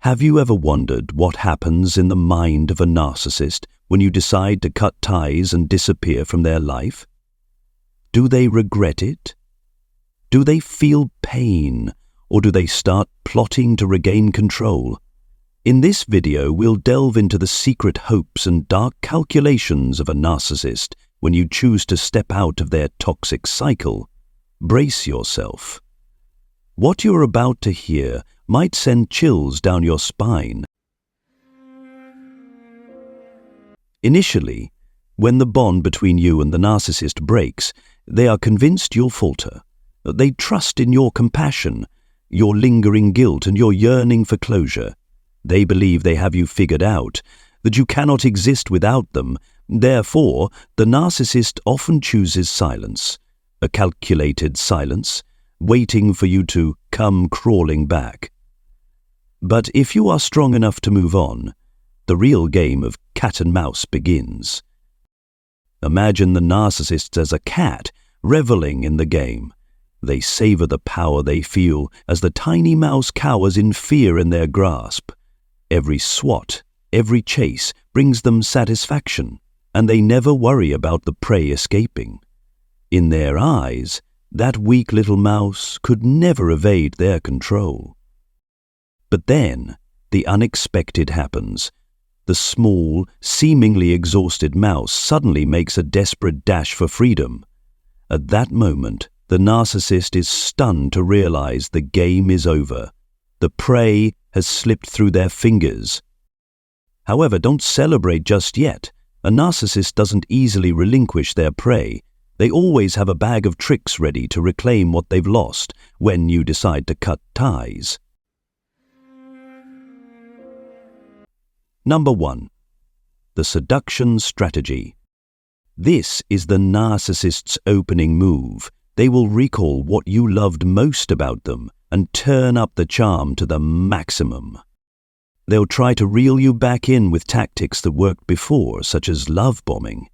Have you ever wondered what happens in the mind of a narcissist when you decide to cut ties and disappear from their life? Do they regret it? Do they feel pain, or do they start plotting to regain control? In this video, we'll delve into the secret hopes and dark calculations of a narcissist when you choose to step out of their toxic cycle. Brace yourself. What you're about to hear might send chills down your spine. Initially, when the bond between you and the narcissist breaks, they are convinced you'll falter. They trust in your compassion, your lingering guilt, and your yearning for closure. They believe they have you figured out, that you cannot exist without them. Therefore, the narcissist often chooses silence, a calculated silence, waiting for you to come crawling back. But if you are strong enough to move on, the real game of cat and mouse begins. Imagine the narcissists as a cat reveling in the game. They savor the power they feel as the tiny mouse cowers in fear in their grasp. Every swat, every chase brings them satisfaction, and they never worry about the prey escaping. In their eyes, that weak little mouse could never evade their control. But then, the unexpected happens. The small, seemingly exhausted mouse suddenly makes a desperate dash for freedom. At that moment, the narcissist is stunned to realize the game is over. The prey has slipped through their fingers. However, don't celebrate just yet. A narcissist doesn't easily relinquish their prey. They always have a bag of tricks ready to reclaim what they've lost when you decide to cut ties. Number 1. The Seduction Strategy. This is the narcissist's opening move. They will recall what you loved most about them and turn up the charm to the maximum. They'll try to reel you back in with tactics that worked before, such as love bombing.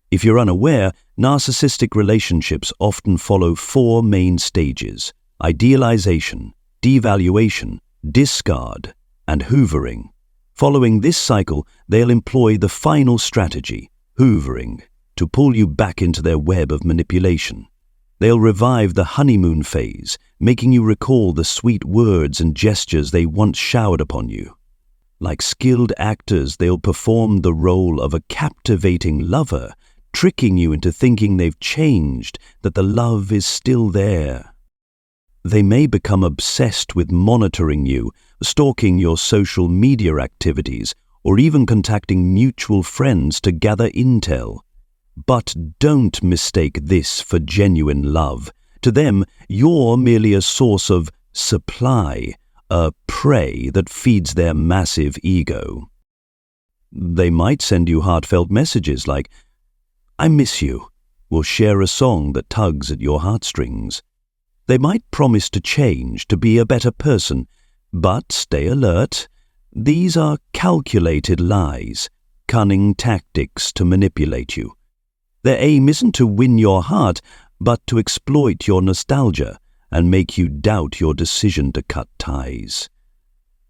If you're unaware, narcissistic relationships often follow 4 main stages: idealization, devaluation, discard, and hoovering. Following this cycle, they'll employ the final strategy, hoovering, to pull you back into their web of manipulation. They'll revive the honeymoon phase, making you recall the sweet words and gestures they once showered upon you. Like skilled actors, they'll perform the role of a captivating lover, tricking you into thinking they've changed, that the love is still there. They may become obsessed with monitoring you, stalking your social media activities, or even contacting mutual friends to gather intel. But don't mistake this for genuine love. To them, you're merely a source of supply, a prey that feeds their massive ego. They might send you heartfelt messages like, "I miss you," or share a song that tugs at your heartstrings. They might promise to change, to be a better person, but stay alert. These are calculated lies, cunning tactics to manipulate you. Their aim isn't to win your heart, but to exploit your nostalgia and make you doubt your decision to cut ties.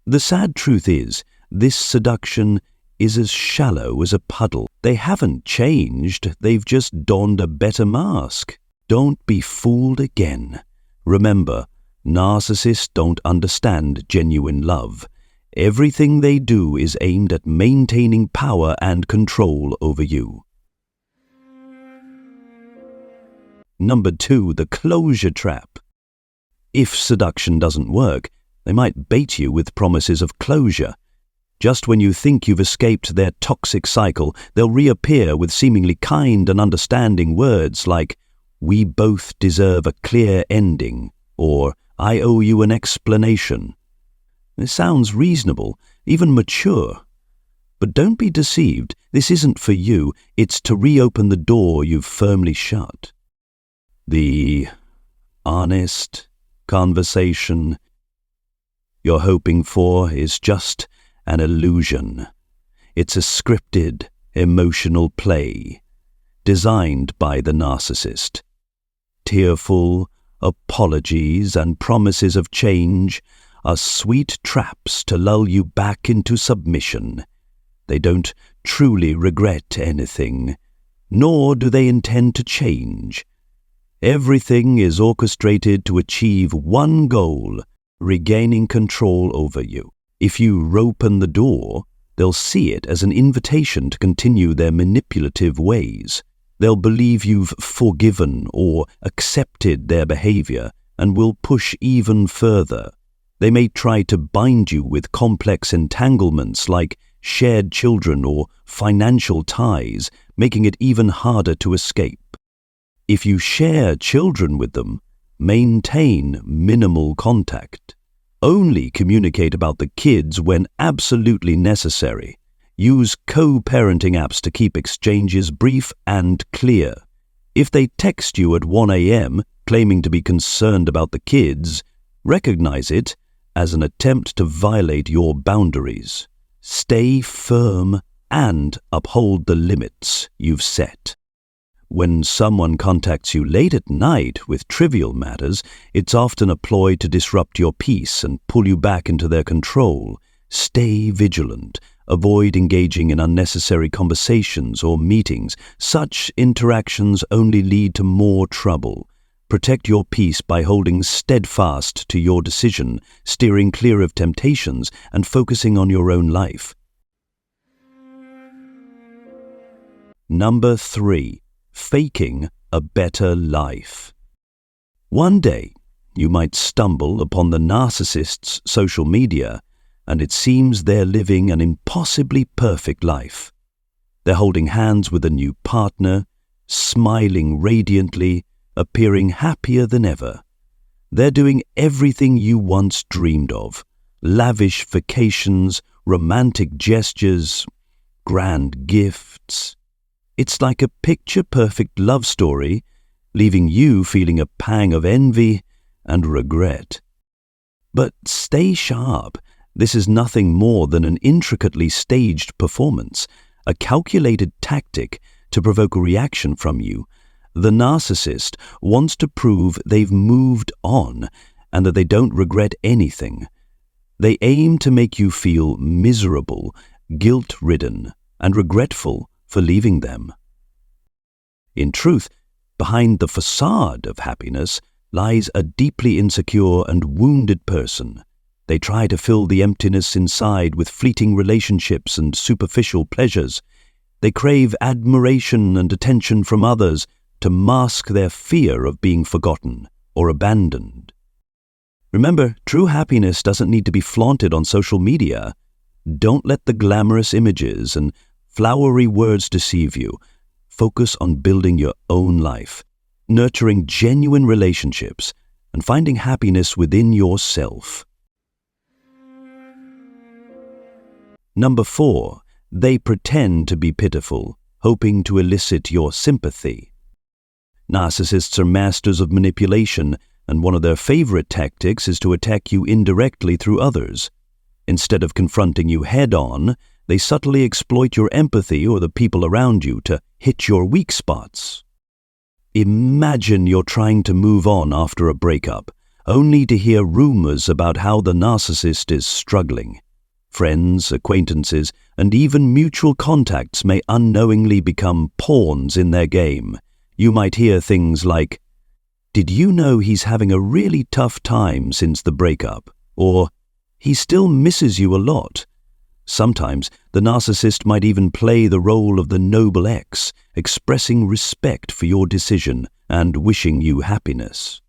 The sad truth is, this seduction is as shallow as a puddle. They haven't changed, they've just donned a better mask. Don't be fooled again. Remember, narcissists don't understand genuine love. Everything they do is aimed at maintaining power and control over you. Number 2, the closure trap. If seduction doesn't work, they might bait you with promises of closure. Just when you think you've escaped their toxic cycle, they'll reappear with seemingly kind and understanding words like, "We both deserve a clear ending," or "I owe you an explanation." This sounds reasonable, even mature. But don't be deceived, this isn't for you, it's to reopen the door you've firmly shut. The honest conversation you're hoping for is just an illusion. It's a scripted, emotional play designed by the narcissist. Tearful apologies and promises of change are sweet traps to lull you back into submission. They don't truly regret anything, nor do they intend to change. Everything is orchestrated to achieve one goal: regaining control over you. If you open the door, they'll see it as an invitation to continue their manipulative ways. They'll believe you've forgiven or accepted their behavior and will push even further. They may try to bind you with complex entanglements like shared children or financial ties, making it even harder to escape. If you share children with them, maintain minimal contact. Only communicate about the kids when absolutely necessary. Use co-parenting apps to keep exchanges brief and clear. If they text you at 1 a.m. claiming to be concerned about the kids, recognize it as an attempt to violate your boundaries. Stay firm and uphold the limits you've set. When someone contacts you late at night with trivial matters, it's often a ploy to disrupt your peace and pull you back into their control. Stay vigilant. Avoid engaging in unnecessary conversations or meetings. Such interactions only lead to more trouble. Protect your peace by holding steadfast to your decision, steering clear of temptations, and focusing on your own life. Number 3. Faking a better life. One day, you might stumble upon the narcissist's social media, and it seems they're living an impossibly perfect life. They're holding hands with a new partner, smiling radiantly, appearing happier than ever. They're doing everything you once dreamed of: lavish vacations, romantic gestures, grand gifts. It's like a picture-perfect love story, leaving you feeling a pang of envy and regret. But stay sharp. This is nothing more than an intricately staged performance, a calculated tactic to provoke a reaction from you. The narcissist wants to prove they've moved on and that they don't regret anything. They aim to make you feel miserable, guilt-ridden, and regretful for leaving them. In truth, behind the facade of happiness lies a deeply insecure and wounded person. They try to fill the emptiness inside with fleeting relationships and superficial pleasures. They crave admiration and attention from others to mask their fear of being forgotten or abandoned. Remember, true happiness doesn't need to be flaunted on social media. Don't let the glamorous images and flowery words deceive you. Focus on building your own life, nurturing genuine relationships, and finding happiness within yourself. Number 4. They pretend to be pitiful, hoping to elicit your sympathy. Narcissists are masters of manipulation, and one of their favorite tactics is to attack you indirectly through others. Instead of confronting you head-on, they subtly exploit your empathy or the people around you to hit your weak spots. Imagine you're trying to move on after a breakup, only to hear rumors about how the narcissist is struggling. Friends, acquaintances, and even mutual contacts may unknowingly become pawns in their game. You might hear things like, "Did you know he's having a really tough time since the breakup?" Or, "He still misses you a lot." Sometimes the narcissist might even play the role of the noble ex, expressing respect for your decision and wishing you happiness.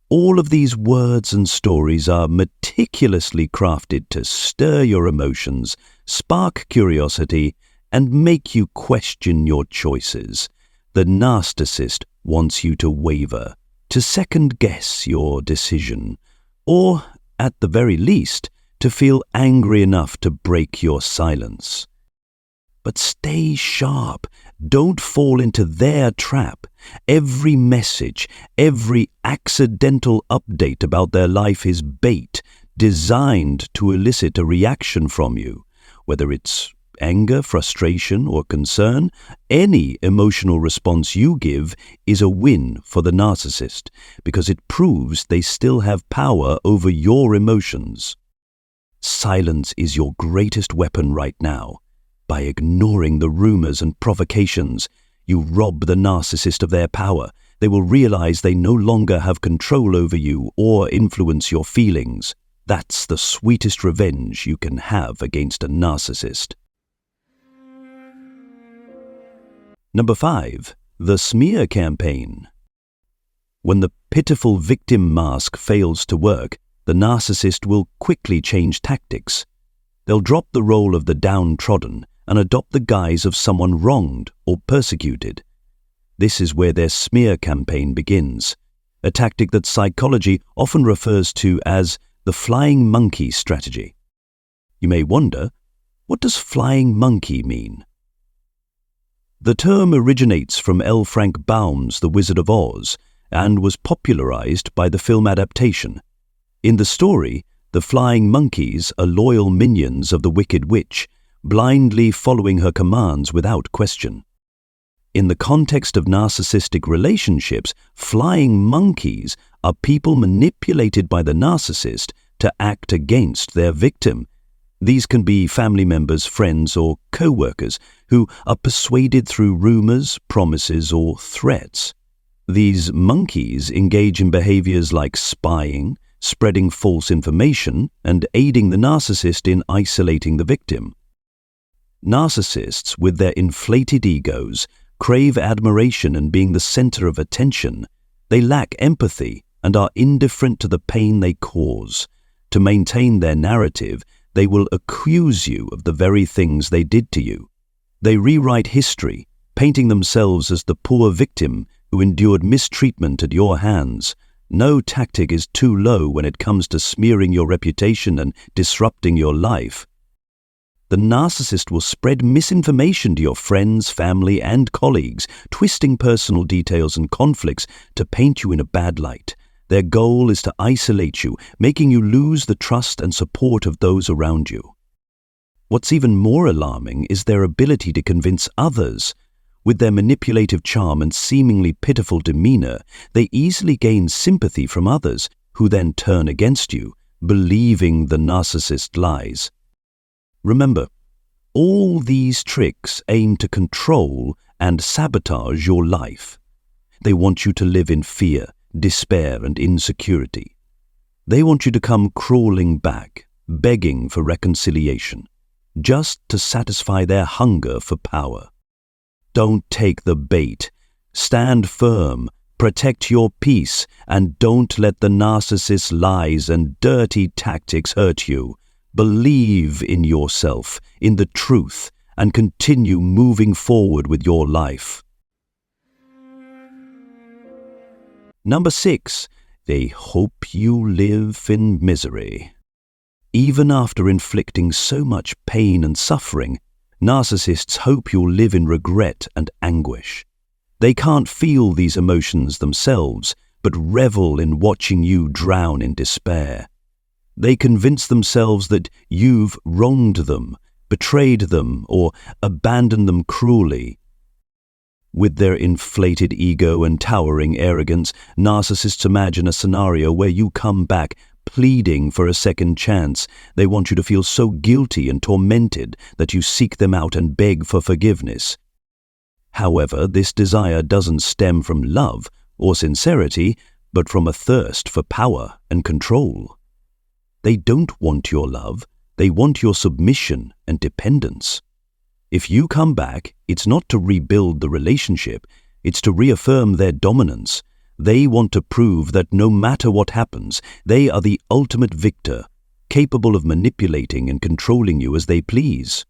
All of these words and stories are meticulously crafted to stir your emotions, spark curiosity, and make you question your choices. The narcissist wants you to waver, to second-guess your decision, or, at the very least, to feel angry enough to break your silence. But stay sharp. Don't fall into their trap. Every message, every accidental update about their life is bait, designed to elicit a reaction from you, whether it's anger, frustration, or concern, any emotional response you give is a win for the narcissist because it proves they still have power over your emotions. Silence is your greatest weapon right now. By ignoring the rumors and provocations, you rob the narcissist of their power. They will realize they no longer have control over you or influence your feelings. That's the sweetest revenge you can have against a narcissist. Number 5. The smear campaign. When the pitiful victim mask fails to work, the narcissist will quickly change tactics. They'll drop the role of the downtrodden and adopt the guise of someone wronged or persecuted. This is where their smear campaign begins, a tactic that psychology often refers to as the flying monkey strategy. You may wonder, what does flying monkey mean? The term originates from L. Frank Baum's The Wizard of Oz and was popularized by the film adaptation. In the story, the flying monkeys are loyal minions of the Wicked Witch, blindly following her commands without question. In the context of narcissistic relationships, flying monkeys are people manipulated by the narcissist to act against their victim. These can be family members, friends, or co-workers who are persuaded through rumors, promises, or threats. These monkeys engage in behaviors like spying, spreading false information, and aiding the narcissist in isolating the victim. Narcissists, with their inflated egos, crave admiration and being the center of attention. They lack empathy and are indifferent to the pain they cause. To maintain their narrative, they will accuse you of the very things they did to you. They rewrite history, painting themselves as the poor victim who endured mistreatment at your hands. No tactic is too low when it comes to smearing your reputation and disrupting your life. The narcissist will spread misinformation to your friends, family, and colleagues, twisting personal details and conflicts to paint you in a bad light. Their goal is to isolate you, making you lose the trust and support of those around you. What's even more alarming is their ability to convince others. With their manipulative charm and seemingly pitiful demeanor, they easily gain sympathy from others, who then turn against you, believing the narcissist's lies. Remember, all these tricks aim to control and sabotage your life. They want you to live in fear, despair, and insecurity. They want you to come crawling back, begging for reconciliation, just to satisfy their hunger for power. Don't take the bait. Stand firm, protect your peace, and don't let the narcissist's lies and dirty tactics hurt you. Believe in yourself, in the truth, and continue moving forward with your life. Number 6. They hope you live in misery. Even after inflicting so much pain and suffering, narcissists hope you'll live in regret and anguish. They can't feel these emotions themselves, but revel in watching you drown in despair. They convince themselves that you've wronged them, betrayed them, or abandoned them cruelly. With their inflated ego and towering arrogance, narcissists imagine a scenario where you come back pleading for a second chance. They want you to feel so guilty and tormented that you seek them out and beg for forgiveness. However, this desire doesn't stem from love or sincerity, but from a thirst for power and control. They don't want your love, they want your submission and dependence. If you come back, it's not to rebuild the relationship, it's to reaffirm their dominance. They want to prove that no matter what happens, they are the ultimate victor, capable of manipulating and controlling you as they please.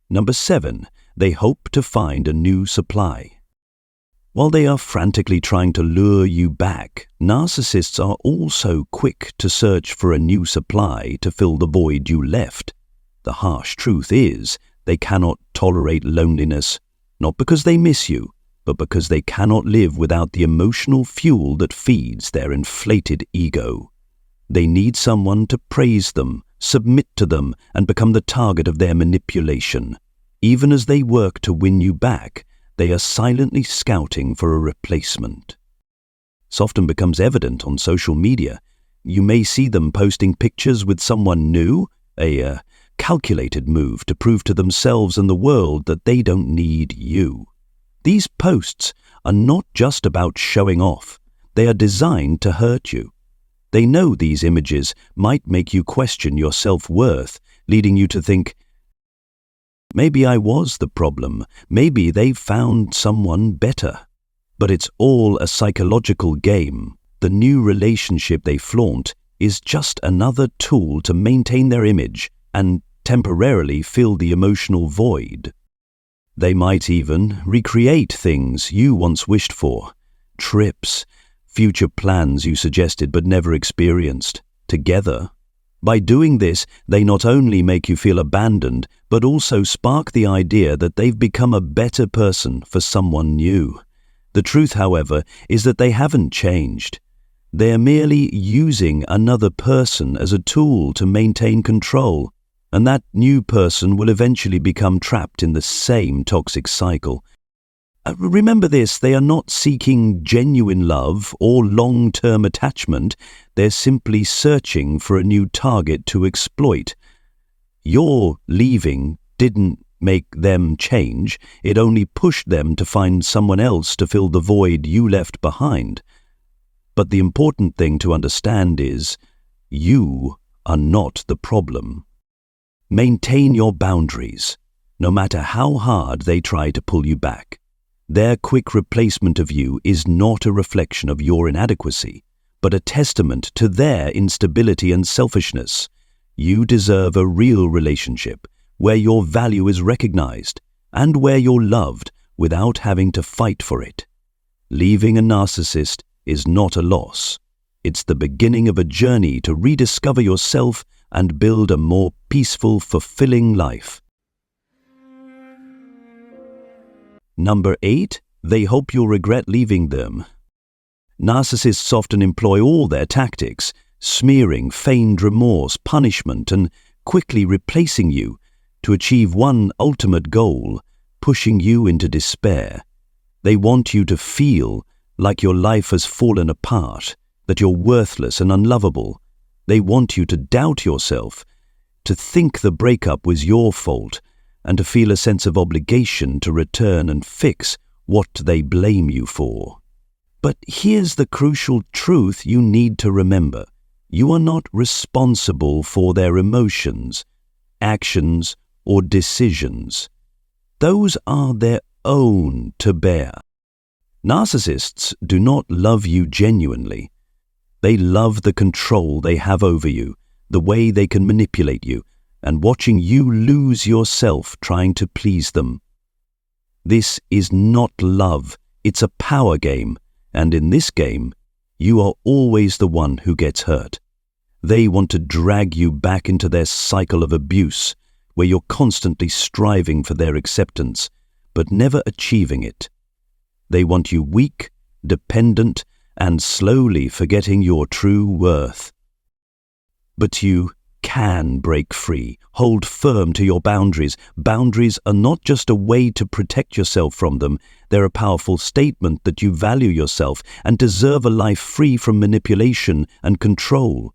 Number 7. They hope to find a new supply. While they are frantically trying to lure you back, narcissists are also quick to search for a new supply to fill the void you left. The harsh truth is, they cannot tolerate loneliness, not because they miss you, but because they cannot live without the emotional fuel that feeds their inflated ego. They need someone to praise them, submit to them, and become the target of their manipulation. Even as they work to win you back, they are silently scouting for a replacement. This often becomes evident on social media. You may see them posting pictures with someone new, a calculated move to prove to themselves and the world that they don't need you. These posts are not just about showing off. They are designed to hurt you. They know these images might make you question your self-worth, leading you to think, maybe I was the problem, maybe they've found someone better. But it's all a psychological game. The new relationship they flaunt is just another tool to maintain their image and temporarily fill the emotional void. They might even recreate things you once wished for, trips, future plans you suggested but never experienced, together. By doing this, they not only make you feel abandoned, but also spark the idea that they've become a better person for someone new. The truth, however, is that they haven't changed. They are merely using another person as a tool to maintain control, and that new person will eventually become trapped in the same toxic cycle. Remember this, they are not seeking genuine love or long-term attachment. They're simply searching for a new target to exploit. Your leaving didn't make them change. It only pushed them to find someone else to fill the void you left behind. But the important thing to understand is, you are not the problem. Maintain your boundaries, no matter how hard they try to pull you back. Their quick replacement of you is not a reflection of your inadequacy, but a testament to their instability and selfishness. You deserve a real relationship where your value is recognized and where you're loved without having to fight for it. Leaving a narcissist is not a loss. It's the beginning of a journey to rediscover yourself and build a more peaceful, fulfilling life. Number 8, they hope you'll regret leaving them. Narcissists often employ all their tactics, smearing, feigned remorse, punishment, and quickly replacing you to achieve one ultimate goal, pushing you into despair. They want you to feel like your life has fallen apart, that you're worthless and unlovable. They want you to doubt yourself, to think the breakup was your fault, and to feel a sense of obligation to return and fix what they blame you for. But here's the crucial truth you need to remember. You are not responsible for their emotions, actions, or decisions. Those are their own to bear. Narcissists do not love you genuinely. They love the control they have over you, the way they can manipulate you, and watching you lose yourself trying to please them. This is not love, it's a power game, and in this game, you are always the one who gets hurt. They want to drag you back into their cycle of abuse, where you're constantly striving for their acceptance, but never achieving it. They want you weak, dependent, and slowly forgetting your true worth. But you can break free. Hold firm to your boundaries. Boundaries are not just a way to protect yourself from them. They're a powerful statement that you value yourself and deserve a life free from manipulation and control.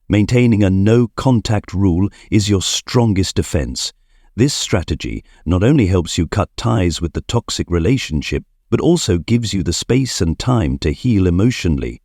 Maintaining a no-contact rule is your strongest defense. This strategy not only helps you cut ties with the toxic relationship, but also gives you the space and time to heal emotionally.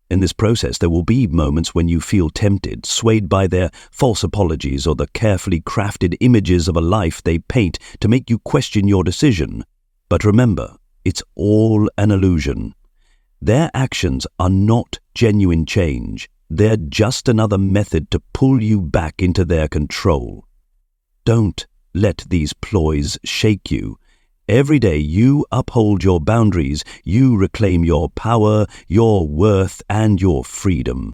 In this process, there will be moments when you feel tempted, swayed by their false apologies or the carefully crafted images of a life they paint to make you question your decision. But remember, it's all an illusion. Their actions are not genuine change. They're just another method to pull you back into their control. Don't let these ploys shake you. Every day you uphold your boundaries, you reclaim your power, your worth, and your freedom.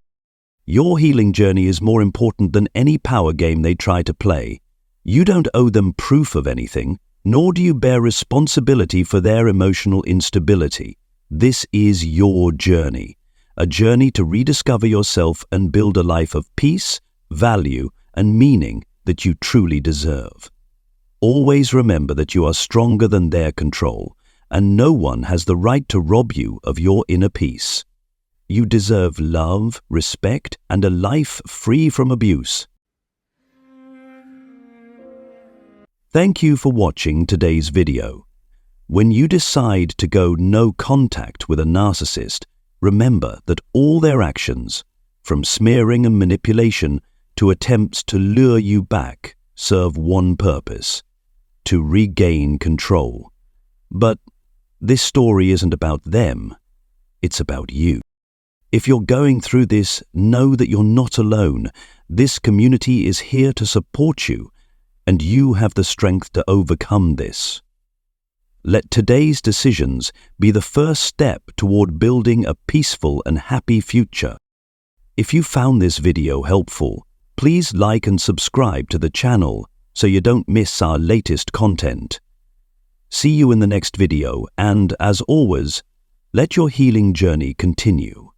Your healing journey is more important than any power game they try to play. You don't owe them proof of anything, nor do you bear responsibility for their emotional instability. This is your journey, a journey to rediscover yourself and build a life of peace, value, and meaning that you truly deserve. Always remember that you are stronger than their control, and no one has the right to rob you of your inner peace. You deserve love, respect, and a life free from abuse. Thank you for watching today's video. When you decide to go no contact with a narcissist, remember that all their actions, from smearing and manipulation to attempts to lure you back, serve one purpose: to regain control. But this story isn't about them, it's about you. If you're going through this, know that you're not alone. This community is here to support you, and you have the strength to overcome this. Let today's decisions be the first step toward building a peaceful and happy future. If you found this video helpful, please like and subscribe to the channel so you don't miss our latest content. See you in the next video, and as always, let your healing journey continue.